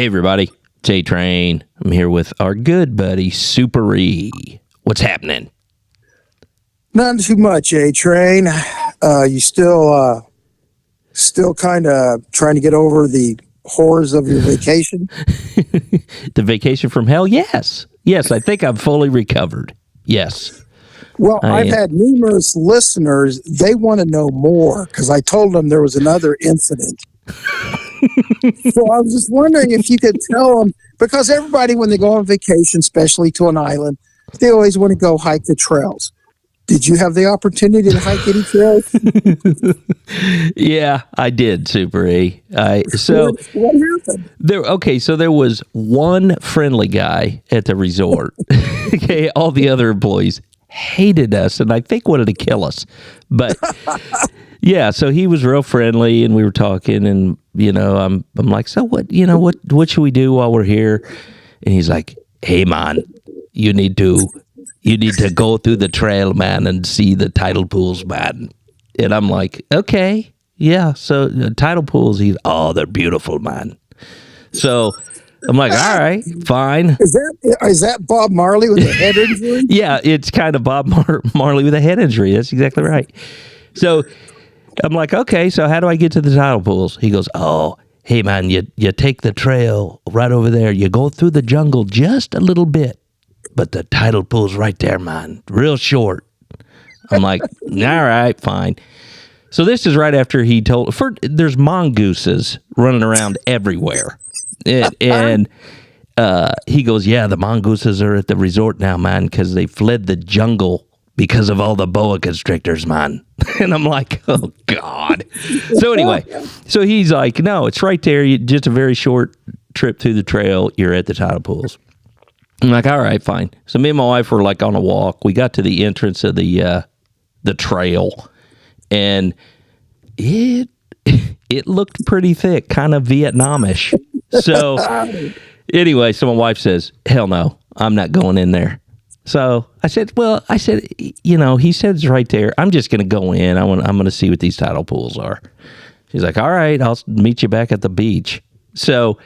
Hey, everybody. It's A-Train. I'm here with our good buddy, Super E. What's happening? Not too much, A-Train. You still kind of trying to get over the horrors of your vacation? The vacation from hell? Yes. Yes, I think I'm fully recovered. Yes. Well, I've had numerous listeners. They want to know more because I told them there was another incident. So I was just wondering if you could tell them, because everybody, when they go on vacation, especially to an island, they always want to go hike the trails. Did you have the opportunity to hike any trails? Yeah, I did, Super E. What happened? So there was one friendly guy at the resort. Okay, all the other employees hated us and I think wanted to kill us. But yeah, so he was real friendly and we were talking and I'm like, so what should we do while we're here? And he's like, hey man, you need to go through the trail, man, and see the tidal pools, man. And I'm like, okay, yeah. So tidal pools, they're beautiful, man. So I'm like, all right, fine. Is that Bob Marley with a head injury? Yeah, it's kind of Bob Marley with a head injury. That's exactly right. So I'm like, okay, so how do I get to the tidal pools? He goes, oh, hey, man, you take the trail right over there. You go through the jungle just a little bit, but the tidal pool's right there, man, real short. I'm like, all right, fine. So this is right after he told, there's mongooses running around everywhere. And he goes, yeah, the mongooses are at the resort now, man, because they fled the jungle because of all the boa constrictors, man. And I'm like, oh, God. So anyway, so he's like, no, it's right there. Just a very short trip through the trail. You're at the tidal pools. I'm like, all right, fine. So me and my wife were like on a walk. We got to the entrance of the trail, and it looked pretty thick, kind of Vietnamish. So anyway, so my wife says, hell no, I'm not going in there. So I said, he said it's right there. I'm just going to go in. I'm going to see what these tidal pools are. She's like, all right, I'll meet you back at the beach. So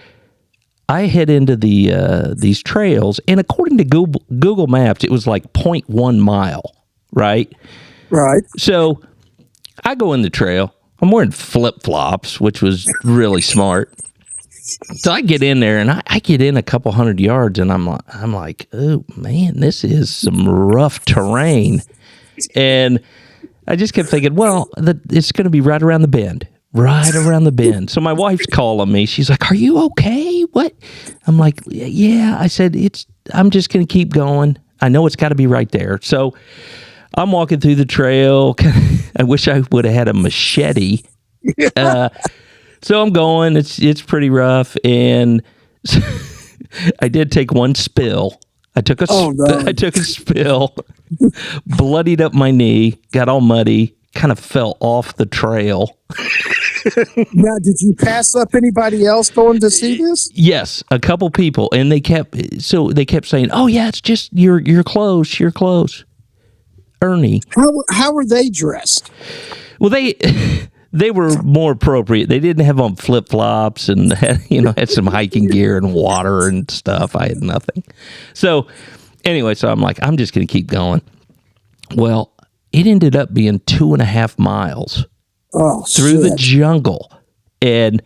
I head into these trails, and according to Google Maps, it was like 0.1 mile, right? Right. So I go in the trail. I'm wearing flip-flops, which was really smart. So I get in there, and I get in a couple hundred yards, and I'm like, oh, man, this is some rough terrain. And I just kept thinking, well, it's going to be right around the bend. Right around the bend. So my wife's calling me. She's like, are you okay? What? I'm like, yeah. I said, I'm just going to keep going. I know it's got to be right there. So I'm walking through the trail. I wish I would have had a machete. So I'm going. It's pretty rough. And I did take one spill. I took a spill, bloodied up my knee, got all muddy, kind of fell off the trail. Now, did you pass up anybody else going to see this? Yes, a couple people, and they kept saying, "Oh yeah, it's just you're close, you're close." Ernie, how were they dressed? Well, they were more appropriate. They didn't have on flip flops and had some hiking gear and water and stuff. I had nothing. So anyway, so I'm like, I'm just going to keep going. Well, it ended up being 2.5 miles. Through the jungle. And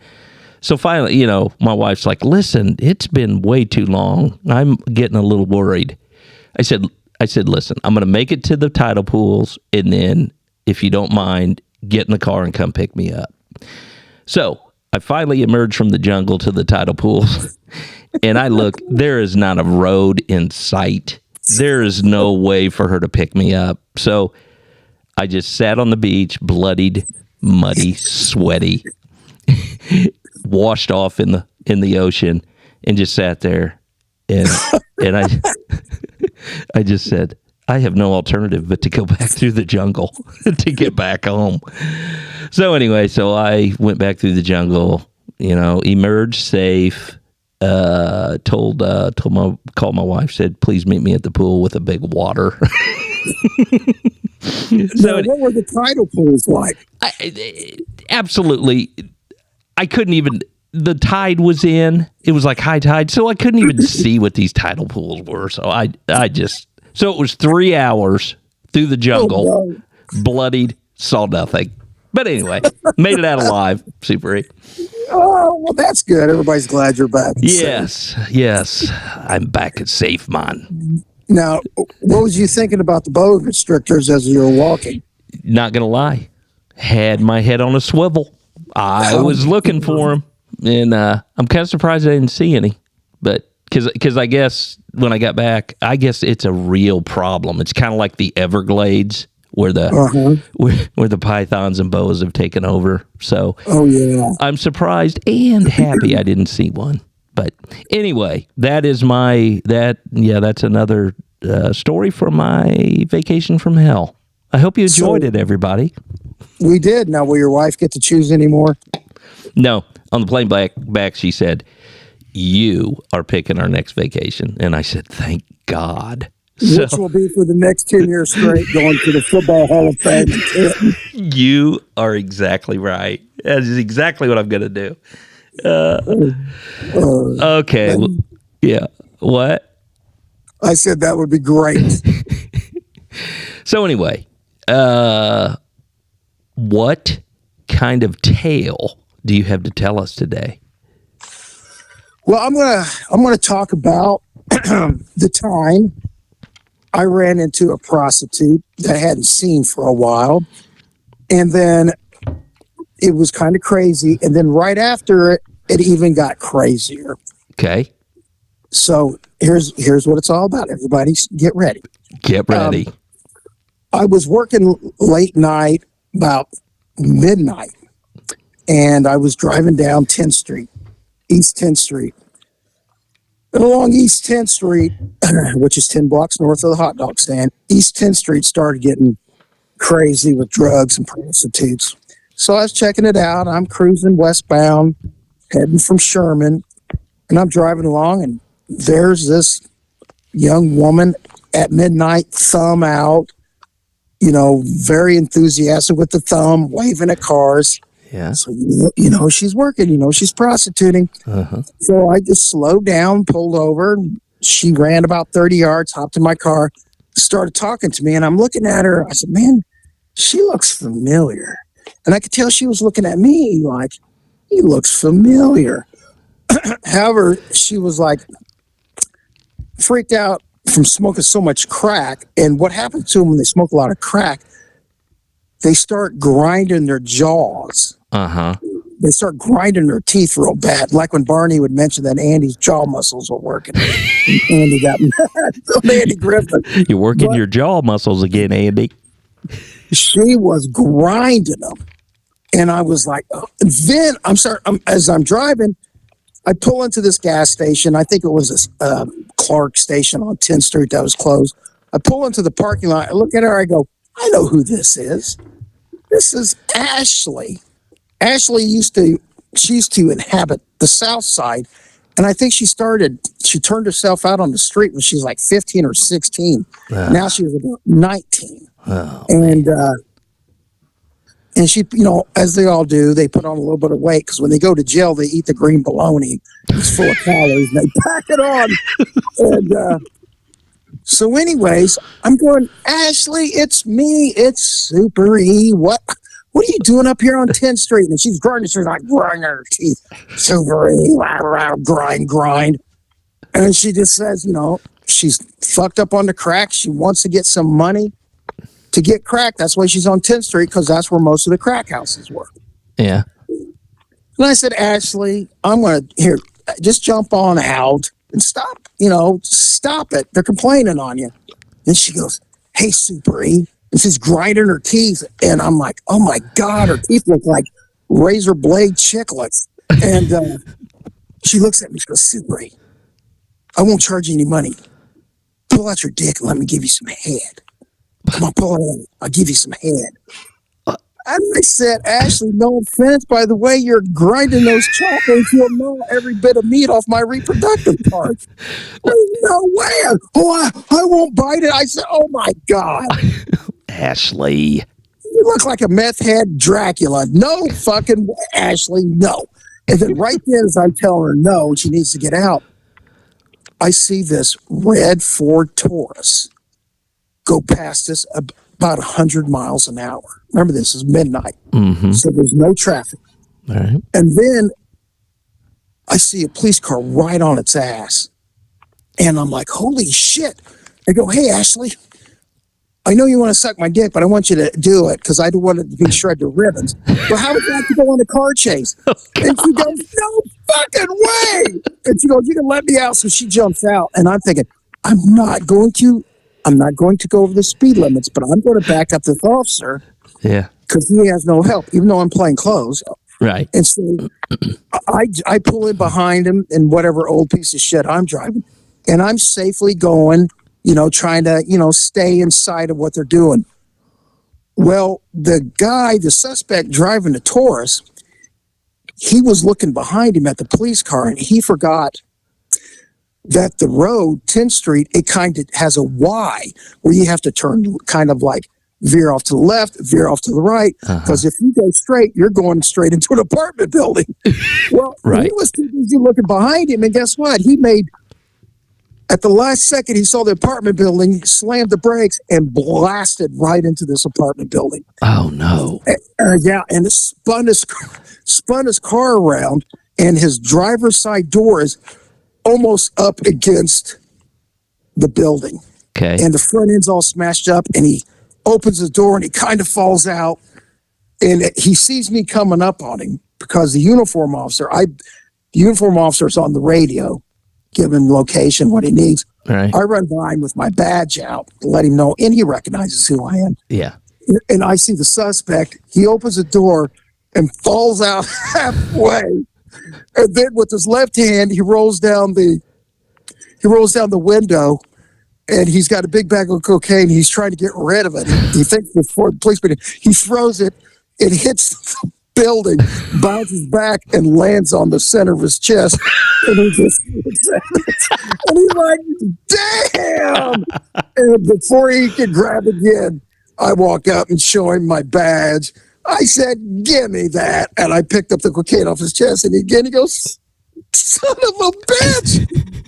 so finally, my wife's like, listen, it's been way too long. I'm getting a little worried. I said, listen, I'm going to make it to the tidal pools. And then if you don't mind, get in the car and come pick me up. So I finally emerged from the jungle to the tidal pools. And I look, there is not a road in sight. There is no way for her to pick me up. So I just sat on the beach, bloodied, muddy, sweaty, washed off in the ocean, and just sat there, and I just said, I have no alternative but to go back through the jungle to get back home. So anyway, so I went back through the jungle, emerged safe. Called my wife, said, please meet me at the pool with a big water. So what were the tidal pools like? Absolutely. I couldn't even, the tide was in. It was like high tide, so I couldn't even see what these tidal pools were. So so it was 3 hours through the jungle, bloodied, saw nothing. But anyway, made it out alive, Super E. Oh, well, that's good. Everybody's glad you're back. Yes, I'm back at safe, man. Now, what was you thinking about the boa constrictors as you were walking? Not gonna lie, had my head on a swivel. I was looking for them, and I'm kind of surprised I didn't see any. But because I guess when I got back, I guess it's a real problem. It's kind of like the Everglades, where the pythons and boas have taken over. So, I'm surprised and happy I didn't see one. But anyway, that's another story from my vacation from hell. I hope you enjoyed it, everybody. We did. Now, will your wife get to choose anymore? No. On the plane back, she said, "You are picking our next vacation." And I said, "Thank God." Which will be for the next 10 years straight, going to the Football Hall of Fame. You are exactly right. That is exactly what I'm going to do. Okay. Yeah. What? I said that would be great. So anyway, what kind of tale do you have to tell us today? Well, I'm gonna talk about the time I ran into a prostitute that I hadn't seen for a while, and then it was kind of crazy, and then right after it even got crazier. Okay. So here's what it's all about. Everybody, get ready. Get ready. I was working late night, about midnight, and I was driving down 10th Street, East 10th Street. And along East 10th Street, which is 10 blocks north of the hot dog stand, East 10th Street started getting crazy with drugs and prostitutes. So I was checking it out. I'm cruising westbound, heading from Sherman, and I'm driving along, and there's this young woman at midnight, thumb out, very enthusiastic with the thumb, waving at cars. Yeah. So, she's working, she's prostituting. Uh-huh. So I just slowed down, pulled over. She ran about 30 yards, hopped in my car, started talking to me. And I'm looking at her. I said, man, she looks familiar. And I could tell she was looking at me like, he looks familiar. However, she was like freaked out from smoking so much crack. And what happens to them when they smoke a lot of crack, they start grinding their jaws. Uh-huh. They start grinding their teeth real bad. Like when Barney would mention that Andy's jaw muscles were working. Andy got mad. Andy Griffin. You're working your jaw muscles again, Andy. She was grinding them. And I was like, oh. Then as I'm driving, I pull into this gas station. I think it was a Clark station on 10th Street that was closed. I pull into the parking lot. I look at her. I go, I know who this is. This is Ashley. Ashley used to inhabit the South Side, and I think she turned herself out on the street when she was like 15 or 16. Now she was about 19. Oh, and she, as they all do, they put on a little bit of weight because when they go to jail, they eat the green bologna. It's full of calories, and they pack it on. And so anyways, I'm going, Ashley, it's me. It's Super E. What are you doing up here on 10th Street? And she's grinding. She's like grinding her teeth. Super E, grind. And then she just says, she's fucked up on the crack. She wants to get some money to get crack. That's why she's on 10th Street, because that's where most of the crack houses were. Yeah. And I said, Ashley, I'm going to, just jump on out and stop. Stop it. They're complaining on you. And she goes, hey, Super E. And she's grinding her teeth. And I'm like, oh my God, her teeth look like razor blade chiclets. And she looks at me, she goes, Super E, I won't charge you any money. Pull out your dick and let me give you some head. Come on, pull it out. I'll give you some head. And I said, Ashley, no offense, by the way, you're grinding those chocolates, you'll know every bit of meat off my reproductive parts. No way. Oh, I won't bite it. I said, oh my God. Ashley. You look like a meth head Dracula. No fucking way, Ashley, no. And then right then, as I'm telling her no, she needs to get out, I see this red Ford Taurus go past us about 100 miles an hour. Remember, this is midnight, so there's no traffic. All right. And then I see a police car right on its ass. And I'm like, holy shit. I go, hey, Ashley, I know you want to suck my dick, but I want you to do it because I don't want it to be shredded to ribbons. But how would you like to go on a car chase? Oh, and she goes, no fucking way. And she goes, you can let me out. So she jumps out. And I'm thinking, I'm not going to go over the speed limits, but I'm going to back up this officer. Yeah. Because he has no help, even though I'm playing clothes. Right. And so I pull in behind him in whatever old piece of shit I'm driving. And I'm safely going, trying to, stay inside of what they're doing. Well, the suspect driving the Taurus, he was looking behind him at the police car, and he forgot that the road, 10th Street, it kind of has a Y where you have to turn kind of like veer off to the left, veer off to the right. Because if you go straight, you're going straight into an apartment building. Well, right. He was too busy looking behind him, and guess what? At the last second, he saw the apartment building, slammed the brakes, and blasted right into this apartment building. Oh, no. Yeah, and it spun his car around, and his driver's side door is almost up against the building. Okay. And the front end's all smashed up, and he opens the door, and he kind of falls out, and he sees me coming up on him because the uniform officer's on the radio, giving location, what he needs. Right. I run by him with my badge out to let him know, and he recognizes who I am. Yeah. And I see the suspect. He opens the door and falls out halfway. And then with his left hand, he rolls down the window, and he's got a big bag of cocaine. He's trying to get rid of it. He thinks before the policeman, he throws it. It hits the building, bounces back, and lands on the center of his chest. And he just and he's like, damn! And before he could grab again, I walk up and show him my badge. I said, give me that. And I picked up the cocaine off his chest, and again he goes, son of a bitch.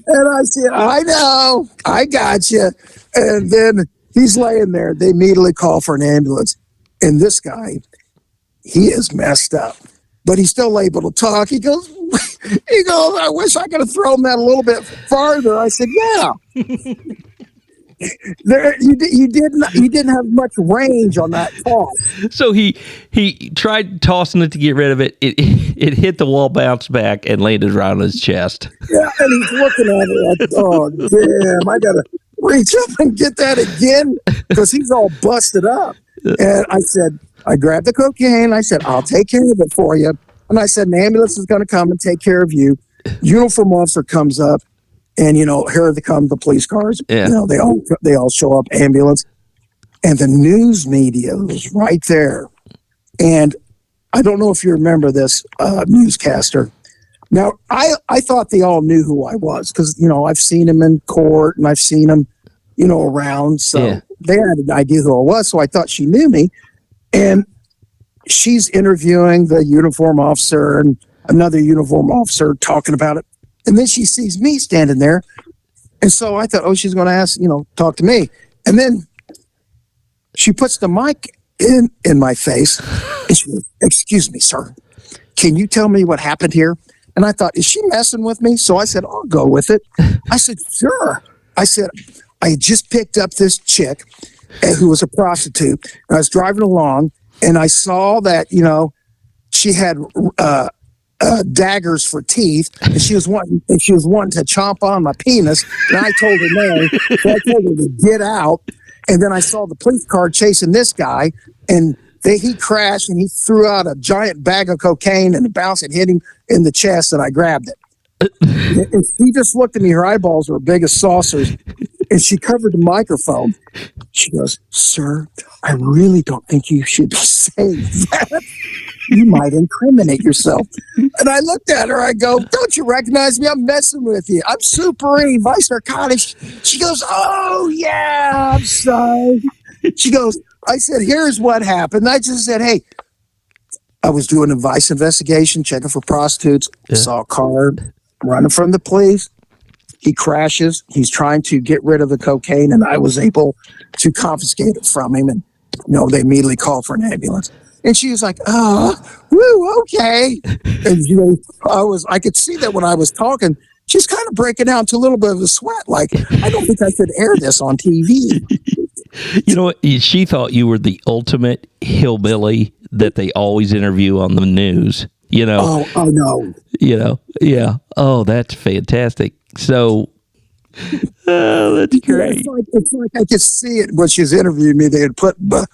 And I said, I know, I got you. And then he's laying there. They immediately call for an ambulance. And this guy, he is messed up, but he's still able to talk. He goes, I wish I could have thrown that a little bit farther. I said, yeah. You didn't have much range on that toss. So he tried tossing it to get rid of it. It hit the wall, bounced back, and landed right on his chest. Yeah, and he's looking at it like, oh, damn, I got to reach up and get that again because he's all busted up. And I grabbed the cocaine. I said, I'll take care of it for you. And I said, an ambulance is going to come and take care of you. Uniform officer comes up, and, here come the police cars. Yeah. They all show up, ambulance. And the news media was right there. And I don't know if you remember this newscaster. Now, I thought they all knew who I was because, I've seen him in court and I've seen him, around. So they had an idea who I was. So I thought she knew me. And she's interviewing the uniform officer and another uniform officer talking about it. And then she sees me standing there. And so I thought, oh, she's going to ask, talk to me. And then she puts the mic in my face. And she goes, excuse me, sir. Can you tell me what happened here? And I thought, is she messing with me? So I said, I'll go with it. I said, sure. I said, I just picked up this chick who was a prostitute. And I was driving along, and I saw that, she had daggers for teeth, and she was wanting to chomp on my penis. And I told her no. So I told her to get out. And then I saw the police car chasing this guy, and he crashed, and he threw out a giant bag of cocaine, and it bounced and hit him in the chest, and I grabbed it. And she just looked at me. Her eyeballs were big as saucers, and she covered the microphone. She goes, sir, I really don't think you should be saying that. You might incriminate yourself. And I looked at her. I go, don't you recognize me? I'm messing with you. I'm Super-E, Vice Narcotics. She goes, oh, yeah, I'm sorry. She goes, I said, here's what happened. I just said, hey, I was doing a vice investigation, checking for prostitutes. Yeah. Saw a car running from the police. He crashes. He's trying to get rid of the cocaine, and I was able to confiscate it from him. And they immediately called for an ambulance. And she was like, woo, okay. And I could see that when I was talking, she's kind of breaking out into a little bit of a sweat. Like, I don't think I should air this on TV. You know what? She thought you were the ultimate hillbilly that they always interview on the news. Oh no. Yeah. Oh, that's fantastic. So, that's great. It's like I could see it when she was interviewing me. They had put the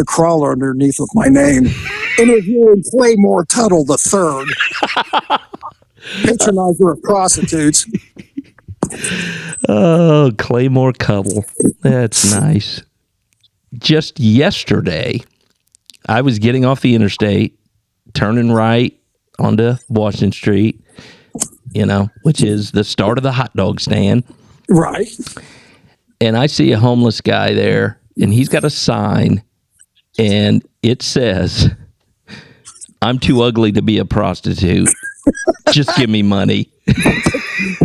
crawler underneath with my name. Interviewing Claymore Tuttle III, patronizer of prostitutes. Oh, Claymore Cuddle. That's nice. Just yesterday, I was getting off the interstate, turning right onto Washington Street, which is the start of the hot dog stand. Right. And I see a homeless guy there, and he's got a sign, and it says, "I'm too ugly to be a prostitute. Just give me money."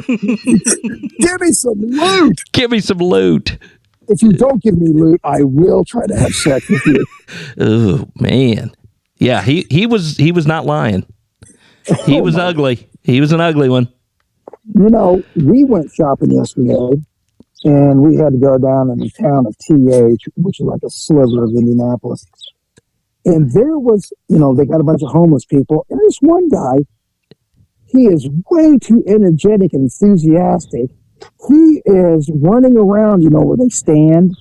Give me some loot. Give me some loot. If you don't give me loot, I will try to have sex with you. Oh, man. Yeah, he was not lying. He was ugly. He was an ugly one. We went shopping yesterday, and we had to go down in the town of TH, which is like a sliver of Indianapolis. And there was, they got a bunch of homeless people. And this one guy, he is way too energetic and enthusiastic. He is running around, where they stand,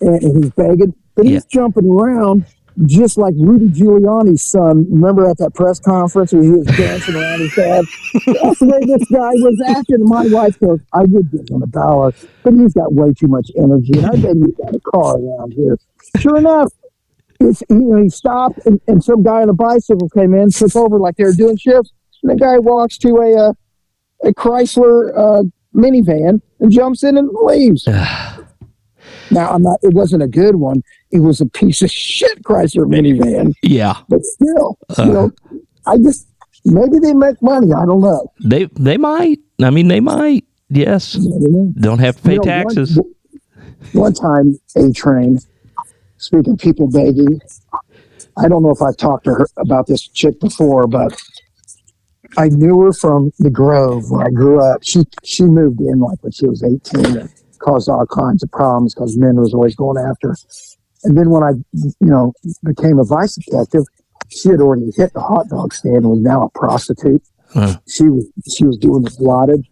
and he's begging, but he's jumping around just like Rudy Giuliani's son. Remember at that press conference where he was dancing around his dad? That's the way this guy was acting. My wife goes, I would give him $1, but he's got way too much energy, and I bet he's got a car around here. Sure enough, he stopped, and some guy on a bicycle came in, took over like they were doing shifts, and the guy walks to a Chrysler minivan and jumps in and leaves. Now, it wasn't a good one. It was a piece of shit Chrysler minivan. Yeah. But still, maybe they make money. I don't know. They might. I mean, they might. Yes. Don't have to pay taxes. One time, A-Train, speaking of people begging, I don't know if I've talked to her about this chick before, but I knew her from the Grove when I grew up. She moved in like when she was 18 and caused all kinds of problems because men was always going after her. And then when I, became a vice detective, she had already hit the hot dog stand and was now a prostitute. She was doing the blottage.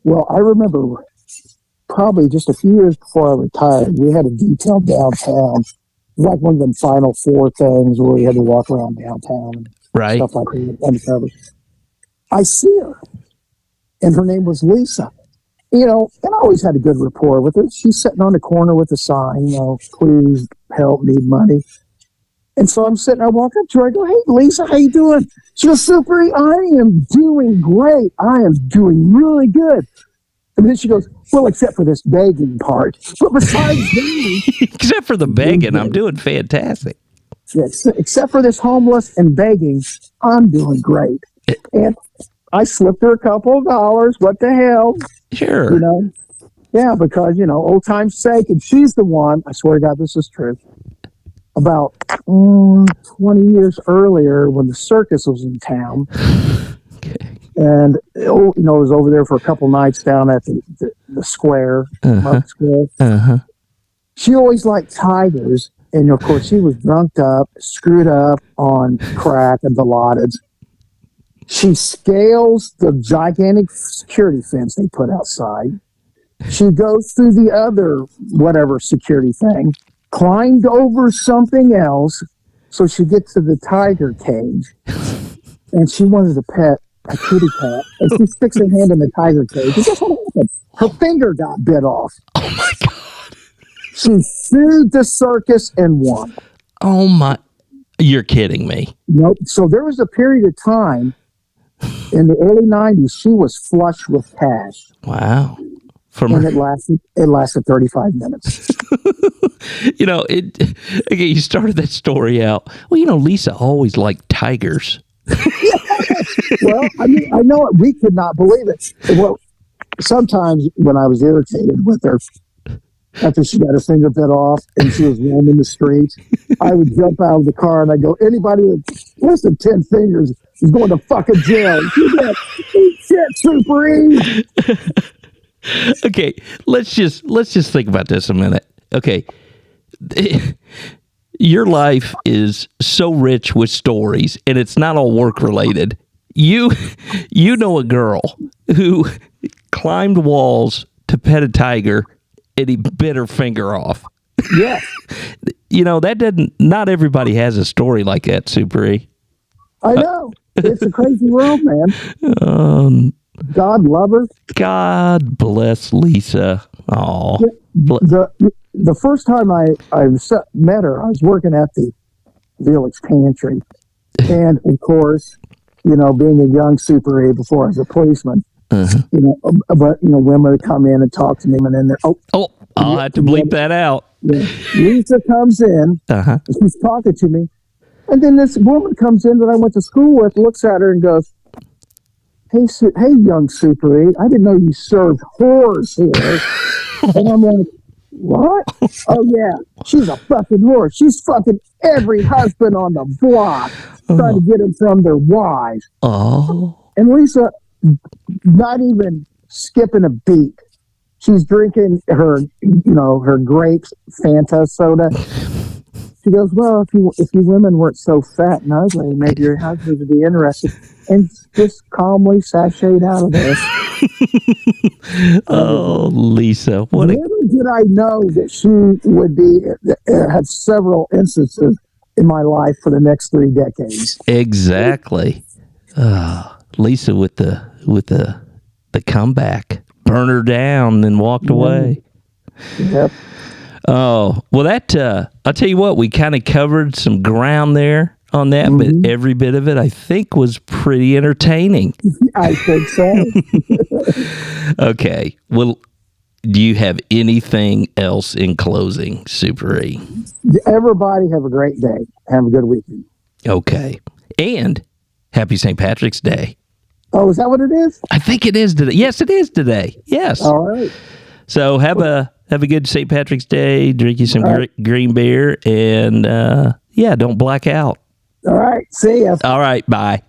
Well, I remember probably just a few years before I retired, we had a detail downtown, like one of them Final Four things where we had to walk around downtown and stuff like that, undercover. I see her, and her name was Lisa. And I always had a good rapport with her. She's sitting on the corner with a sign, please help, need money. And so I'm sitting, I walk up to her, I go, hey, Lisa, how you doing? She goes, Super, I am doing great. I am doing really good. And then she goes, well, except for this begging part. But besides that... Except for the begging, I'm doing fantastic. Yes, except for this homeless and begging, I'm doing great. And I slipped her a couple of dollars. What the hell? Sure. Yeah, because, old time's sake. And she's the one, I swear to God, this is true. About 20 years earlier when the circus was in town. Okay. And, I was over there for a couple nights down at the square, Market Square. Uh-huh. She always liked tigers. And, of course, she was drunked up, screwed up on crack and Dilaudid. She scales the gigantic security fence they put outside. She goes through the other whatever security thing, climbed over something else so she gets to the tiger cage. And she wanted to pet a kitty cat. And she sticks her hand in the tiger cage. And guess what happened? Her finger got bit off. Oh, my God. She sued the circus and won. Oh, my. You're kidding me. Nope. So there was a period of time in the early 90s, she was flush with cash. Wow. from and her. it lasted 35 minutes. Okay, you started that story out. Well, Lisa always liked tigers. Well, I mean, I know it. We could not believe it. Well, sometimes when I was irritated with her, after she got her finger bit off and she was roaming the streets, I would jump out of the car and I go, anybody with less than 10 fingers is going to fucking jail. You got shit, Super E. Okay, let's just think about this a minute. Okay. Your life is so rich with stories, and it's not all work related. You know a girl who climbed walls to pet a tiger, and he bit her finger off. Yeah. Not everybody has a story like that, Super E. I know. It's a crazy world, man. God love her. God bless Lisa. Oh, the first time I met her, I was working at the Village Pantry, and of course, being a young Super E before I was a policeman, but women would come in and talk to me, and then I'll have to bleep that out. Yeah. Lisa comes in, and she's talking to me, and then this woman comes in that I went to school with, looks at her and goes, Hey, young Super E, I didn't know you served whores here. And I'm like, what? Oh, yeah, she's a fucking whore. She's fucking every husband on the block trying to get them from their wives. Oh. And Lisa, not even skipping a beat. She's drinking her grapes Fanta soda. She goes, well, if you women weren't so fat and ugly, maybe your husband would be interested. And just calmly sashayed out of there. Oh, Lisa. Little did I know that she would have several instances in my life for the next 3 decades. Exactly. Lisa with the comeback. Burn her down, then walked away. Yep. Oh, well, I'll tell you what, we kind of covered some ground there on that, but every bit of it, I think, was pretty entertaining. I think so. Okay. Well, do you have anything else in closing, Super E? Everybody have a great day. Have a good weekend. Okay. And happy St. Patrick's Day. Oh, is that what it is? I think it is today. Yes, it is today. Yes. All right. So have a good St. Patrick's Day. Drink you some green beer, and don't black out. All right. See ya. All right. Bye.